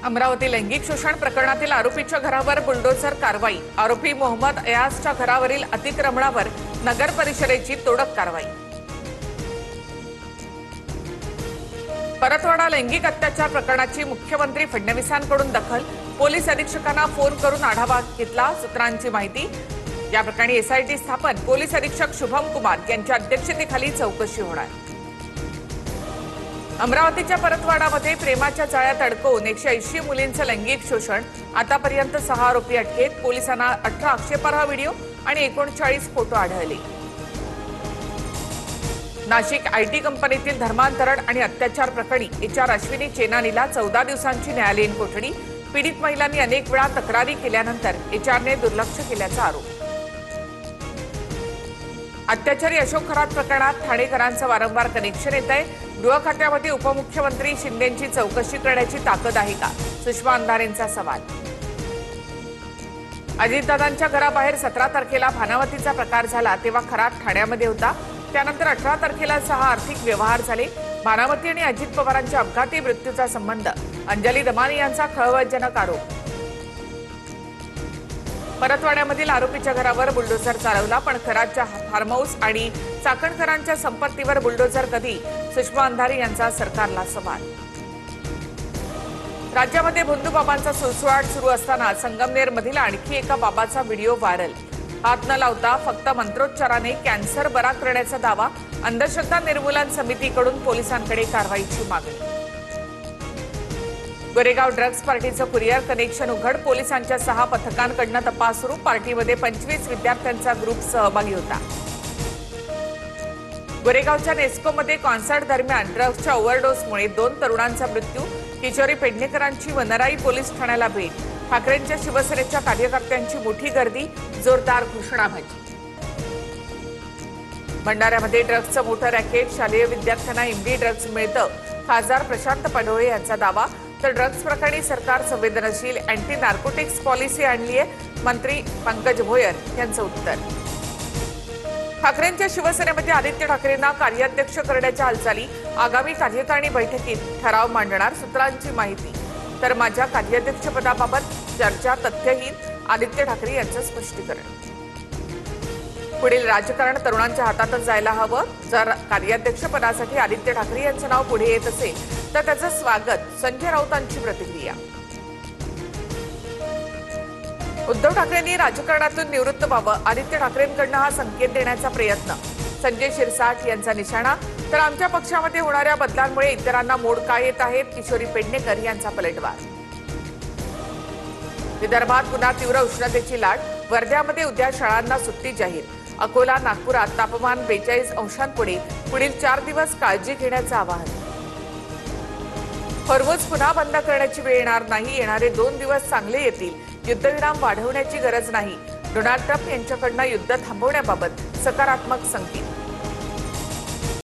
अमरावती लैंगिक शोषण प्रकरणातील आरोपीच्या घरावर बुलडोझर कारवाई। आरोपी मोहम्मद अयाजच्या घरावरील अतिक्रमणावर नगर परिषदेची तोडक कारवाई। परतवाडा लैंगिक अत्याचार प्रकरणाची मुख्यमंत्री फडणवीसांकडून दखल। पोलीस अधीक्षकांना फोन करून आढावा घेतला। सूत्रांची माहिती, या प्रकरणी एसआयटी स्थापन। पोलीस अधीक्षक शुभम कुमार यांच्या अध्यक्षतेखाली चौकशी होणार। अमरावतीच्या परतवाडामध्ये प्रेमाच्या जाळ्यात अडकवून 180 मुलींचं लैंगिक शोषण। आतापर्यंत 6 आरोपी अटकेत। पोलिसांना 18 आक्षेपार्ह व्हिडिओ आणि 39 फोटो आढळले। नाशिक आयटी कंपनीतील धर्मांतरण आणि अत्याचार प्रकरणी HR अश्विनी चेनानीला 14 दिवसांची न्यायालयीन कोठडी। पीडित महिलांनी अनेक वेळा तक्रारी केल्यानंतर HRने दुर्लक्ष केल्याचा आरोप। अत्याचारी अशोक खरात प्रकरणात ठाणेकरांचं वारंवार कनेक्शन येत आहे। गृह खात्यामध्ये उपमुख्यमंत्री शिंदेंची चौकशी करण्याची ताकद आहे का? सुषमा अंधारेंचा सवाल। अजितदादांच्या घराबाहेर 17 तारखेला भानावतीचा प्रकार झाला तेव्हा खरात ठाण्यामध्ये होता। त्यानंतर 18 तारखेला 6 आर्थिक व्यवहार झाले। भानावती आणि अजित पवारांच्या अपघाती मृत्यूचा संबंध। अंजली दमानी यांचा खळबळजनक आरोप। परतवाड्यामधील आरोपीच्या घरावर बुलडोझर चालवला, पण खरातच्या फार्म हाऊस आणि चाकणकरांच्या संपत्तीवर बुलडोझर कधी? सुषमा अंधारे यांचा सरकारला सवाल। राज्यामध्ये भोंदूबाबांचा सुळसुळाट सुरू असताना संगमनेरमधील आणखी एका बाबाचा व्हिडिओ व्हायरल। हात न लावता फक्त मंत्रोच्चाराने कॅन्सर बरा करण्याचा दावा। अंधश्रद्धा निर्मूलन समितीकडून पोलिसांकडे कारवाईची मागणी। गोरेगाव ड्रग्ज पार्टीचं कुरिअर कनेक्शन उघड। पोलिसांच्या 6 पथकांकडून तपास सुरू। पार्टीमध्ये 25 विद्यार्थ्यांचा ग्रुप सहभागी होता। गोरेगावच्या नेस्कोमध्ये कॉन्सर्ट दरम्यान ड्रग्जच्या ओव्हरडोसमुळे 2 तरुणांचा मृत्यू। किशोरी पेडणेकरांची वनराई पोलीस ठाण्याला भेट। ठाकरेंच्या शिवसेनेच्या कार्यकर्त्यांची मोठी गर्दी, जोरदार घोषणाबाजी। भंडाऱ्यामध्ये ड्रग्जचं मोठं रॅकेट। शालेय विद्यार्थ्यांना MD ड्रग्ज मिळतं, खासदार प्रशांत पडोळे यांचा दावा। तर ड्रग्ज प्रकरणी सरकार संवेदनशील, अँटी नार्कोटिक्स पॉलिसी आणली आहे, मंत्री पंकज भोयर यांचं उत्तर। ठाकरेंच्या शिवसेनेमध्ये आदित्य ठाकरेंना कार्याध्यक्ष करण्याच्या हालचाली। आगामी कार्यकारिणी बैठकीत ठराव मांडणार, सूत्रांची माहिती। तर माझ्या कार्याध्यक्षपदाबाबत चर्चा तथ्यहीन, आदित्य ठाकरे यांचं स्पष्टीकरण। पुढील राजकारण तरुणांच्या हातातच जायला हवं। जर कार्याध्यक्षपदासाठी आदित्य ठाकरे यांचं नाव पुढे येत असेल तर त्याचं स्वागत। संजय राऊतांची प्रतिक्रिया। उद्धव ठाकरेंनी राजकारणातून निवृत्त व्हावं, आदित्य ठाकरेंकडून हा संकेत देण्याचा प्रयत्न। संजय शिरसाट यांचा निशाणा। तर आमच्या पक्षामध्ये होणाऱ्या बदलांमुळे इतरांना मोड काय येत आहेत, किशोरी पेडणेकर यांचा पलटवार। विदर्भात पुन्हा तीव्र उष्णतेची लाट। वर्ध्यामध्ये उद्या शाळांना सुट्टी जाहीर। अकोला, नागपुरात तापमान 42 अंशांपुढे। पुढील 4 दिवस काळजी घेण्याचं आवाहन। हॉर्मुझ पुन्हा बंद करण्याची वेळ येणार नाही, येणारे 2 दिवस चांगले येतील, युद्धविराम वाढवण्याची गरज नाही। डोनाल्ड ट्रम्प यांच्याकडून युद्ध थांबवण्याबाबत सकारात्मक संकेत।